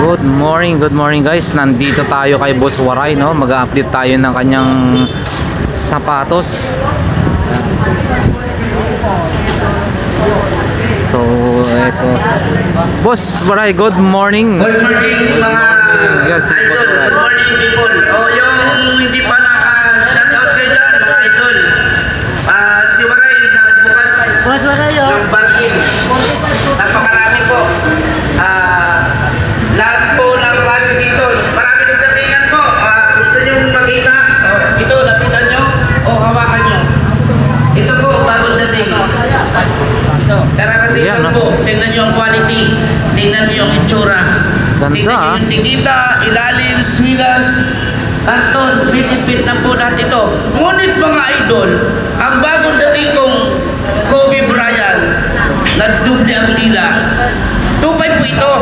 Good morning guys. Nandito tayo kay Boss Waray, no? Mag-update tayo ng kanyang sapatos. So, eto. Boss Waray, good morning. Good morning mga Yes, idol. Good morning people. Yung hindi pa naka-shoutout kayo dyan, mga idol. Si Waray nagbukas ng bargain. Napakarami po. Lahat po ng klase dito. Marami nagdatingan po. Gusto nyo makita? Ito, lapitan nyo o hawakan nyo. Ito po, bagong dating. Kararating lang po. Tingnan nyo ang quality. Tingnan nyo yung itsura. Tingnan nyo yung tigita, ilalim, swilas, karton, bit na po lahat ito. Ngunit mga idol, ang bagong dating kong Kobe Bryant, nagduble ang lila. 2.5 po ito.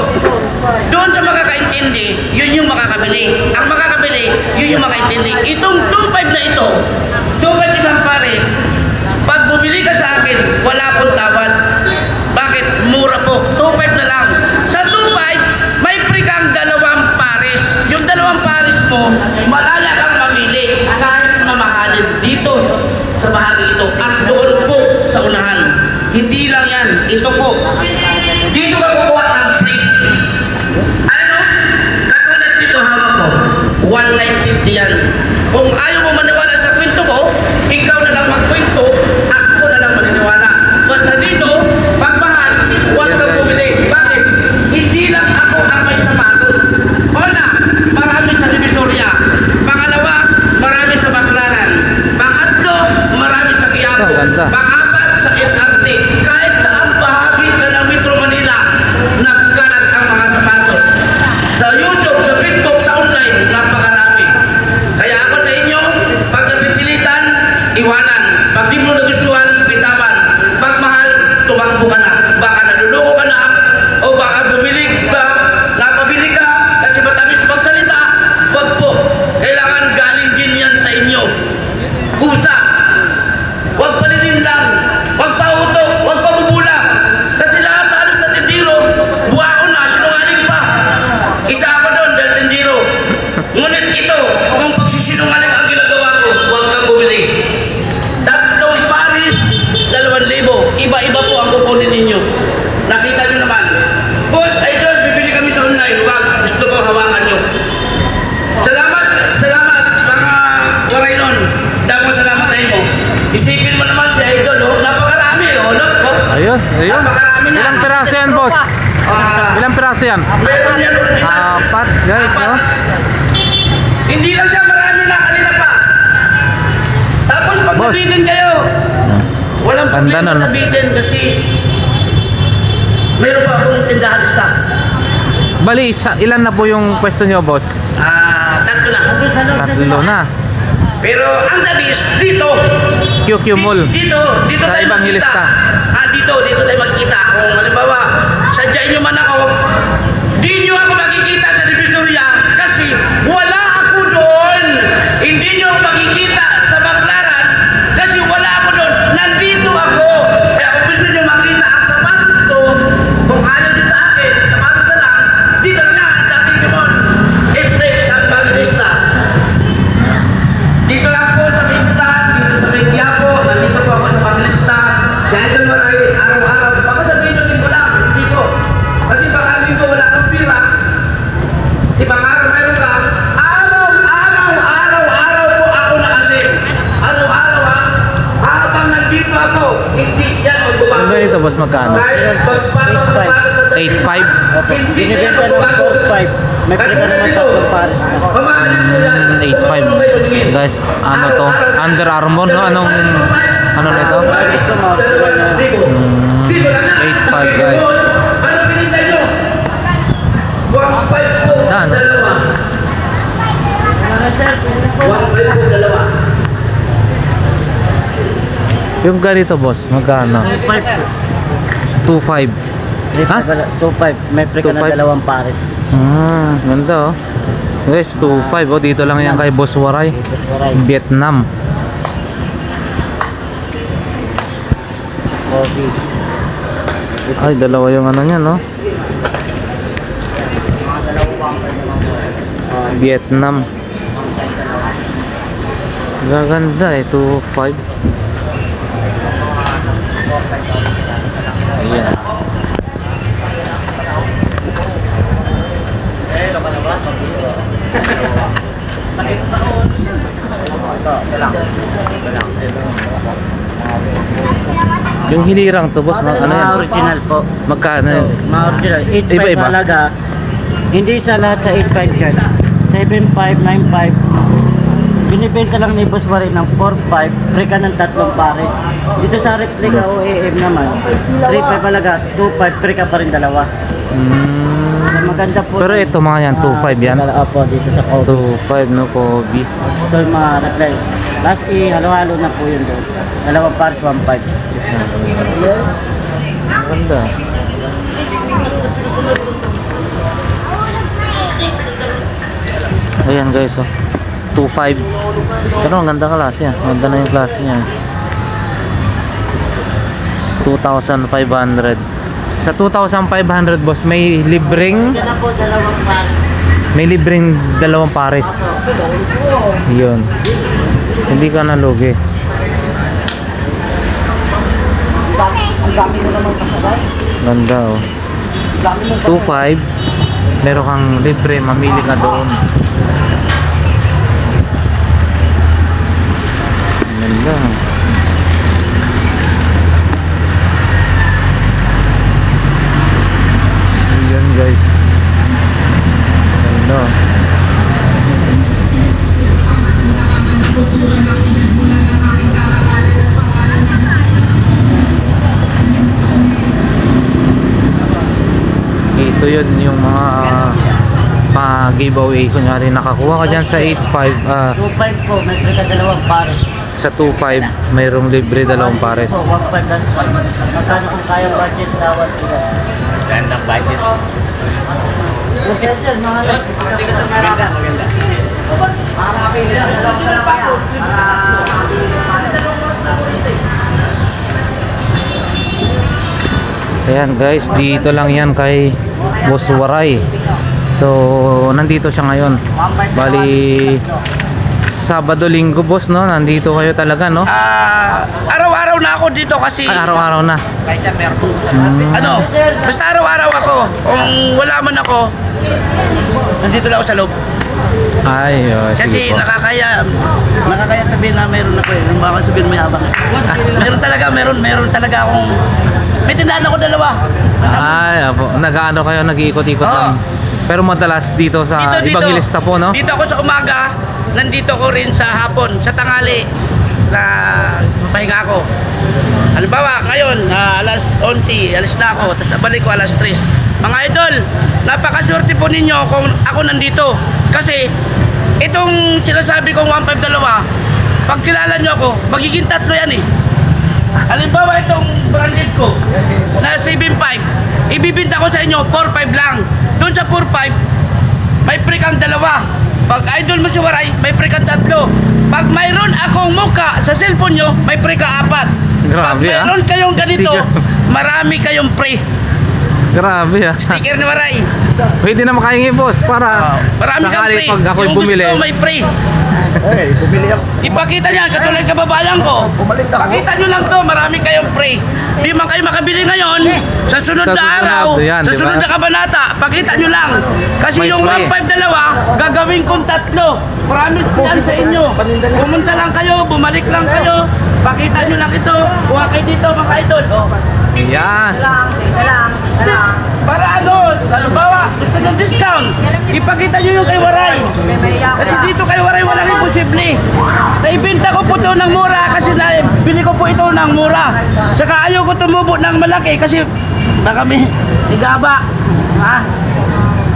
Doon sa makakaintindi, yun yung makakabili. Ang makakabili, yun yung makaintindi. Itong 2.5 na ito, 2.5 isang pares. Pag bumili ka sa akin, wala pong tawad. Bakit? Mura po. 2.5 na lang. Sa 2.5, may free kang 2 pares. Yung 2 pares mo, malala kang mamili kahit mamahalin dito sa bahagi ito. At doon po sa unahan. Hindi lang yan. Ito po. Dito ka kukuha ng free. Ano? Katulad dito hawak ko. 1,950 yan. Kung ayaw mo maniwala sa kwento ko, ikaw na lang magkwento, ako na lang maniniwala. Basta dito, pagmahal, huwag kang bumili. Bakit? Hindi lang ako ang may sapatos. Una, marami sa Divisoria. Pangalawa, marami sa Baclaran. Pangatlo, marami sa Quiapo. Pang-apat, sa LRT. Kahit saan bahagi ka ng Metro Manila, nagkalat ang mga sapatos. Sa YouTube, sa Facebook, sa online, napakarami. Kaya ako sa inyo, pag napipilitan, iwanan. Pag di mo nagustuhan, bitawan. Pag mahal, tumakbo ka na. Baka naluloko ka na, o baka bumili ka, napabili ka, kasi matamis magsalita. Wag po. Kailangan galing din yan sa inyo. Kusa. Wag palinin lang. Wag pautok. Wag pabubula. Kasi lahat halos na tindiro, buwaon na, sinungaling pa. Isa ako doon, dahil tindiro. Ngunit ito, kung pagsisinungaling ang ginagawa ko, huwag kang bumili. 3 paris, 2,000. Iba-iba po ang kukunin ninyo. Nakita nyo naman. Boss, idol, bibili kami sa online. Huwag, gusto ko hawakan nyo. Salamat, mga Waray nun. Damo salamat na mo. Isipin mo naman si idol, oh. Napakarami, oh. Look, oh. Ayun. Napakarami na. Ilang piraso yan, boss? Ilang piraso yan? Meron yan original. 4 guys, no? Hindi lang siya, marami na, kanina pa. Tapos pag Boss, nabitin kayo, walang ganda problema na, no? sa bitin kasi mayroon pa akong tindahan isa. Bali, ilan na po yung pwesto nyo, boss? 3 na. 3 na. Pero ang dabis, dito. QQ Mall. Dito Sa tayo Evangelista. magkita. Dito tayo magkita. Kung halimbawa, sadyain nyo man ako, di nyo ako makikita sa Divisoria kasi wala ako doon. Hindi nyo ako makikita sa Baclaran kasi wala ako doon. Nandito ako. Kaya kung gusto nyo makita ang sapatos ko, kung ayaw nyo sa akin, sapatos na lang, dito na lang sa aking Dimon. Straight ang Evangelista. Dito lang po sa Vista, dito sa Quiapo, nandito po ako sa Evangelista. Si Idol Waray, araw-araw. Baka sabihin nyo din wala, hindi ko. Kasi baka dito wala kang pira. Ibang araw meron ka. Araw-araw po ako nakasin. Araw-araw ha. Habang nandito ako, hindi yan magbabago. Ang ganito, boss, magkano? Kahit magpatok sa patos na 8.5? hindi na yan magbabago. May pwede ka naman 3 pares na. Mamahalin mo yan. 8.5 guys, ano to? Under Armour, no? Ano na ito? 8.5 guys. Ano pinintay nyo? 1.5 po, Ano? 1.5 po, 2. Yung ganito, boss, magkano? 2.5. Ha? 2.5. May pre ka na 2 pares. Ganda, oh. Guys, 2.5, oh. Dito lang yan kay Boss Waray, Vietnam. Coffee. Ay, dalawa yung ano niya, no? Vietnam. Gaganda eh, 2.5. Ayan. Yung hilirang to boss, ano Mga yan? original po. Magkano yun? Mga original. 8.5 Iba-iba? halaga. Hindi sa lahat sa 8.5 yan. 7.5, 9.5. Binibenta lang ni Boss Waray ng 4.5. Pre ka ng 3 pares. Dito sa replica o AM naman. 3.5 halaga. 2.5. Pre ka pa rin 2. Maganda po. Pero ito mga yan, 2.5 yan? Opo, dito sa Kobe. 2.5 no, Kobe. Ito yung mga reply. Last halo-halo na po yun doon. 2 pares, 1.5. Maganda. Ayan guys, oh. 2.5. Pero ang ganda klase yan. Ganda na yung klase niya. 2,500. Sa 2,500 boss, may libreng Yan na po, 2 pares. may libreng 2 pares. Yun. Hindi ka nalugi. Ang dami mo naman kasabay. Ganda oh. 2.5. Meron kang libre, mamili ka doon. Ganda. Ayan guys. Ganda. Ito yun yung mga pa-giveaway. Kunyari nakakuha ka dyan sa 8.5, 2.5 po, may pre ka 2 pares. sa 2.5 mayroong libre 2 pares. Po, 1.5 plus 5. Magkano kung kaya budget tawad sila? Gandang budget. Okay sir, mahal. Maganda. Ayan guys, dito lang yan kay Boss Waray. So nandito siya ngayon. Bali Sabado, Linggo boss, no? Nandito kayo talaga, no? Araw-araw na ako dito kasi Ay, araw-araw na. ano, basta araw-araw ako. Kung wala man ako, nandito lang ako sa loob. Ay, oh, Kasi sige po. nakakaya sabihin na meron ako eh. Yung baka sabihin may abang. meron talaga akong, may tindahan ako 2. Ay, apo. Nag-ano kayo, nag-iikot-ikot Oo. lang. Pero madalas dito sa Evangelista po, no? Dito ako sa umaga, nandito ko rin sa hapon, sa tanghali na pahinga ako. Halimbawa, ngayon, alas 11, alis na ako, tapos balik ko alas 3. Mga idol, napakaswerte po ninyo kung ako nandito. Kasi, itong sinasabi kong 1.5 dalawa, pag kilala nyo ako, magiging 3 yan eh. Halimbawa, itong branded ko, na 7.5, ibibinta ko sa inyo, 4.5 lang. Doon sa 4.5, may pre kang 2. Pag idol mo si Waray, may pre kang 3. Pag mayroon akong muka sa cellphone nyo, may pre ka 4. Pag Grabe, mayroon kayong ganito, Sticker. marami kayong pre. Grabe, ah. Sticker ni Waray. Pwede na makahingi, boss, para Marami kang sakali pre. pag ako'y Yung bumili. gusto, may pre. Ipakita niya, katulad kababayan ko. Pakita nyo lang to, marami kayong pre. Di man kayo makabili ngayon, sa sunod Sa na susunod, araw, yan, sa di sunod ba? na kabanata, pakita nyo lang. Kasi May yung pre. 1.5 dalawa, gagawin kong 3. Promise ko yan sa inyo. Pumunta lang kayo, bumalik lang kayo. Pakita nyo lang ito. Kuha kayo dito mga idol. Oh. Yan. Para ano, halimbawa, gusto ng discount, ipakita nyo yung kay Waray. Kasi dito kay Waray walang imposible. Naibenta ko po ito ng mura kasi bili ko po ito ng mura. Saka ayaw ko tumubo ng malaki kasi baka may igaba. Ha?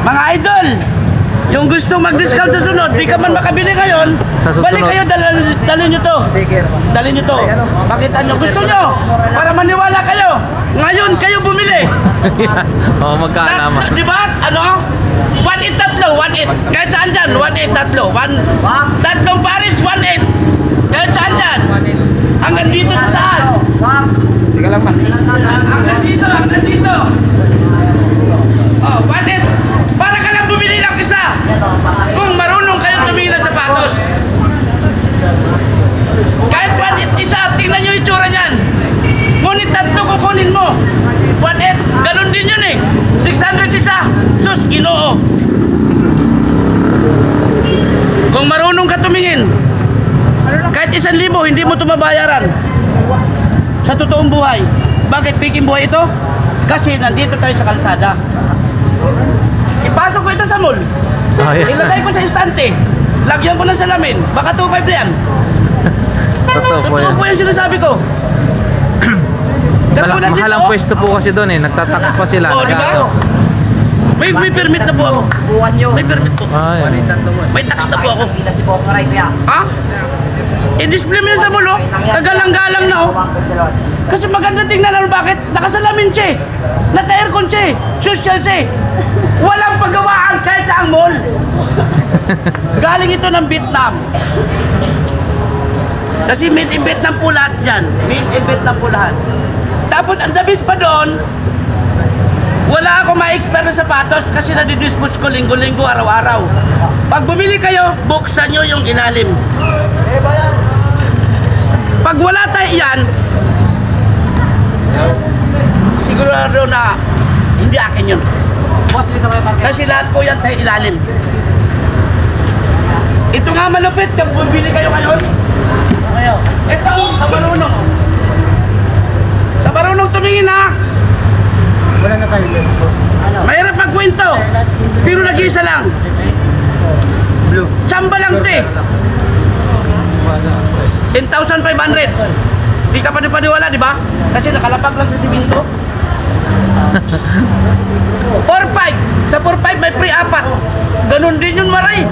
Mga idol, yung gusto mag-discount sa sunod, di ka man makabili ngayon, Sa susunod. balik kayo, dalhin nyo to. Dalhin nyo to. Pakita nyo. Gusto nyo, para maniwala kayo. Ngayon kayo bumili. Oo, magkano naman. Di ba? Ano? 1.8 tatlo, 1.8. Kahit saan dyan, 1.8 tatlo. Tatlong pares, 1.8. Kahit saan dyan. Hanggang dito sa taas. Hanggang dito. Oh, 1.8. Para ka lang bumili ng isa. Kung marunong ko, hindi mo ito mabayaran. Sa totoong buhay. Bakit piking buhay ito? Kasi nandito tayo sa kalsada. Ipasok ko ito sa mall. Ilagay ko sa istante. Lagyan ko ng salamin. Baka 2.5 na yan. Totoo po yan. Totoo po yung sinasabi ko. Mahalang pwesto po kasi doon eh. Nagtatax pa sila. Oh, di ba? May permit na po ako. May permit po. May tax na po ako. Ha? I-display mo yan sa mulo. Kagalang-galang na oh. Kasi maganda tingnan ano bakit? Nakasalamin siya eh. Naka-aircon siya eh. Social siya eh. Walang paggawaan kahit sa ang mall. Galing ito ng Vietnam. Kasi made in Vietnam po lahat dyan. Made in Vietnam po lahat. Tapos ang dabis pa doon, wala ako ma-expert na sapatos kasi nadidispose ko linggo-linggo, araw-araw. Pag bumili kayo, buksan nyo yung ilalim. Pag wala tayo yan, sigurado na hindi akin yun. Kasi lahat po yan tayo ilalim. Ito nga malupit, kung bumili kayo ngayon. Ito, sa marunong. Sa marunong tumingin ha. Wala na tayo. Mahirap magkwento, pero nag-iisa lang. Blue. Tsamba lang te. 10,500. Di ka paniwala, di ba? Kasi nakalapag lang sa siminto. 4.5. Sa 4.5 may free 4. Ganon din yun maray.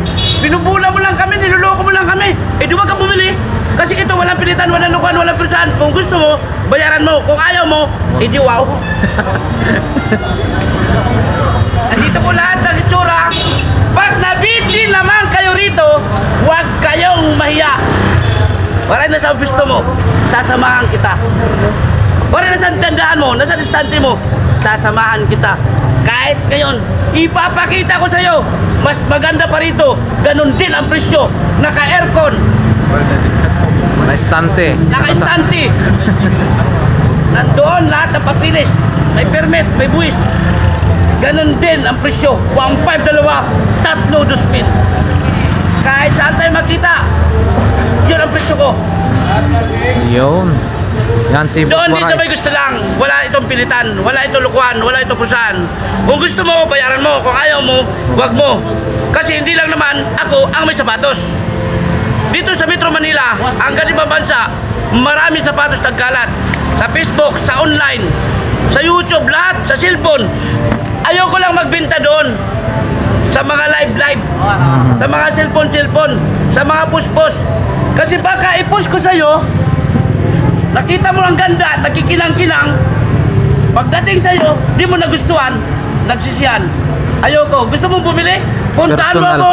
Binubula mo lang kami, niloloko mo lang kami. Eh di ba ka bumili? Kasi ito walang pilitan, walang lukuan, walang pirsaan. Kung gusto mo, bayaran mo. Kung ayaw mo, edi wow. Nandito po lahat ng itsura. Pag nabitin naman kayo rito, huwag kayong mahiya. Para na sa gusto mo, sasamahan kita. Para na sa tandaan mo, nasa distante mo, sasamahan kita. Kahit ngayon, ipapakita ko sa'yo, mas maganda pa rito. Ganon din ang presyo. Naka-aircon. Naka-istante. Naka-istante. Nandoon lahat ng papilis. May permit, may buwis. Ganon din ang presyo. 1.5, 2, 3, 2,000. Kahit saan tayo makita, yun ang presyo ko. Yun. Yan si Boss Doon dito Waray. may gusto lang. Wala itong pilitan, wala itong lukuan, wala itong pusaan. Kung gusto mo, bayaran mo. Kung ayaw mo, wag mo. Kasi hindi lang naman ako ang may sapatos. Dito sa Metro Manila, ang ganibang bansa, maraming sapatos nagkalat. Sa Facebook, sa online, sa YouTube, lahat, sa cellphone. Ayoko lang magbenta doon. Sa mga live, sa mga cellphone, sa mga push. Kasi baka i-push ko sa'yo, nakita mo ang ganda, nakikinang-kinang, pagdating sa'yo, di mo nagustuhan, nagsisihan. Ayoko, gusto mong bumili? Puntaan mo Personal. ako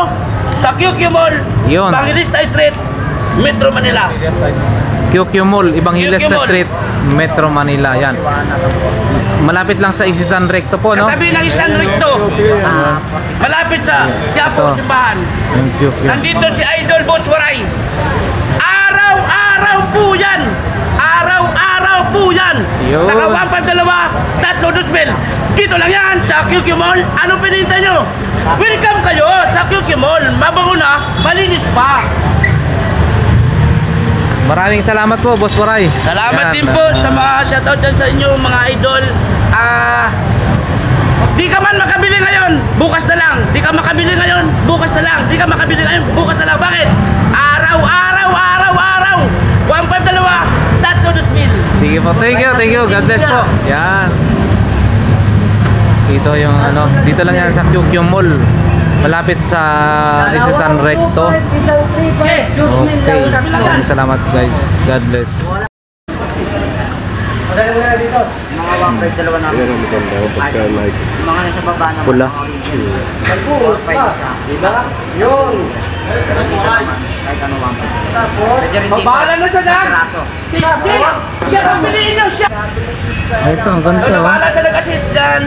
sa QQ Mall, Yun. Evangelista Street, Metro Manila. QQ Mall, Evangelista QQ Mall. Street, Metro Manila. Yan. Malapit lang sa Isitan Recto po, no? Katabi ng isang recto, malapit sa Quiapo, Ito. Simbahan. Yung QQ. Nandito si Idol Boss Waray. Araw-araw po yan. Araw-araw po yan. Yun. Naka 1.5, 2, 3, 2,000. Dito lang yan sa QQ Mall. Ano pinintay nyo? Welcome kayo sa QQ Mall. Mabago na, malinis pa. Maraming salamat po, Boss Waray. Salamat Yan. din po sa mga shoutout dyan sa inyo mga idol. Di ka man makabili ngayon, bukas na lang. Di ka makabili ngayon, bukas na lang. Di ka makabili ngayon, bukas na lang. Bakit? Araw-araw. 1.5, 2, 3, 2,000. Sige po, thank you. God bless po. Yan. Ito yung ano, dito lang yan sa QQ Mall. Malapit sa Isitan Recto. Okay. Okay. Maraming salamat guys. God bless. Mga 1.5, 2 na. Yan ang maganda yung pagka-like. Mga nasa baba na. Pula. Nagbuhos pa. Diba? Yun. Kahit ano 1.5. Tapos, Mabahala na sa dag. Siya ang piliin nyo siya. Ito, ang ganda. Oh. Mabahala sa nag-assist dyan.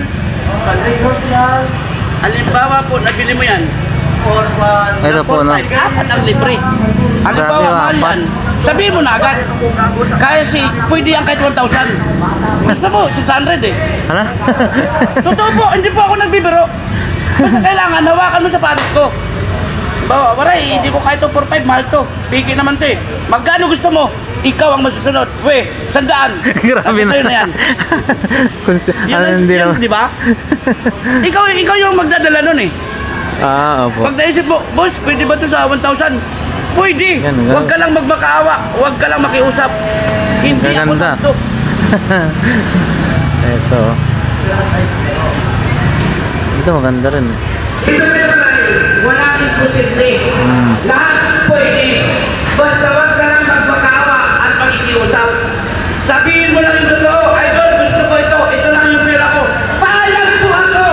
Halimbawa po, nabili mo yan. Ito po, no? 4.5, 4 ang libre. Halimbawa, Grabe, mahal apat. yan. Sabihin mo na agad. Kaya pwede yan kahit 1,000. Gusto mo, 600 eh. Ano? Totoo po, hindi po ako nagbibiro. Basta kailangan, hawakan mo sa patos ko. Bawa, waray, hindi ko kaya ito 4-5, mahal to. Piki naman to eh. Magkano gusto mo? Ikaw ang masusunod. We, 100. Grabe Kasi sa'yo na yan. Hindi naman. di ba? ikaw yung magdadala nun eh. Opo. Pag naisip mo, boss, pwede ba ito sa 1,000? Pwede. Yan, Huwag ka lang magmakaawa. Huwag ka lang makiusap. Hindi ako Gaganda. sakto. Ito. Ito maganda rin. Ito meron na wala imposible. Lahat pwede. Basta wag ka lang magmakaawa at makikiusap. Sabihin mo lang yung totoo, idol, gusto ko ito. Ito lang yung pera ko. Payag po ako.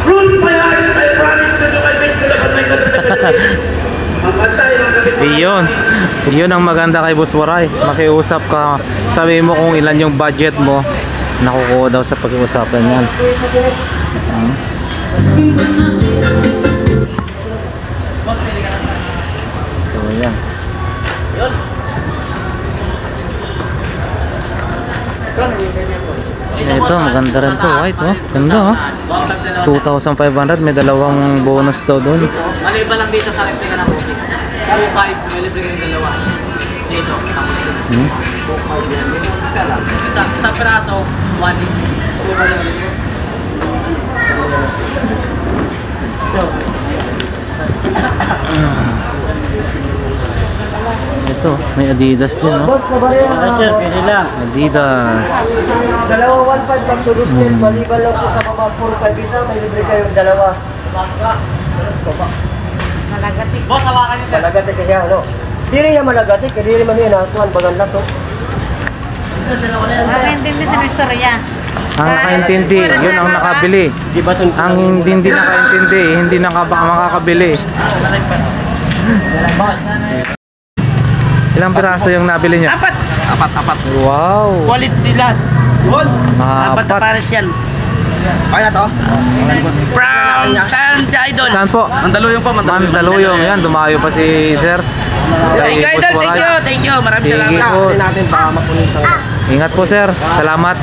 Ruth my heart, I promise to do my best to love my God. Mapantay ang kapit. Iyon ang maganda kay Boss Waray. Makiusap ka. Sabihin mo kung ilan yung budget mo. Nakukuha daw sa pag-uusapan yan. So yan. Ito maganda rin to. White oh. Ganda oh. 2,500. May dalawang bonus daw doon. Maliban lang dito sa replika ng Rubik. 2.5, may libre kayong dalawa. Dito, tapos dito. Isang piraso, 1. Ito, may Adidas din no. Sir, pili lang. Adidas. Dalawa 1.5 pag tulustin, maliban lang po sa mga 4-5 isa, may libre kayong dalawa. Boss, hawakan niyo, sir. Malagati kaya ano? Diri niya malagati, kaya diri man yun natuan, baganda to. Nakakaintindi sa istorya. Ang nakaintindi, yun ang nakabili. Di ba ito? Ang hindi nakaintindi, hindi makakabili. Ilang piraso yung nabili niya? Apat. Wow! Quality lahat. Good. Apat na Apat. pares yan. Kaya to? From San Idol. Saan po? Mandaluyong po, Mandaluyong. Yan, dumayo pa si Sir. Thank you, Idol. Boss Waray. Thank you. Maraming Sige salamat. po. Natin baka mapunin tayo. Ingat po Sir. Salamat.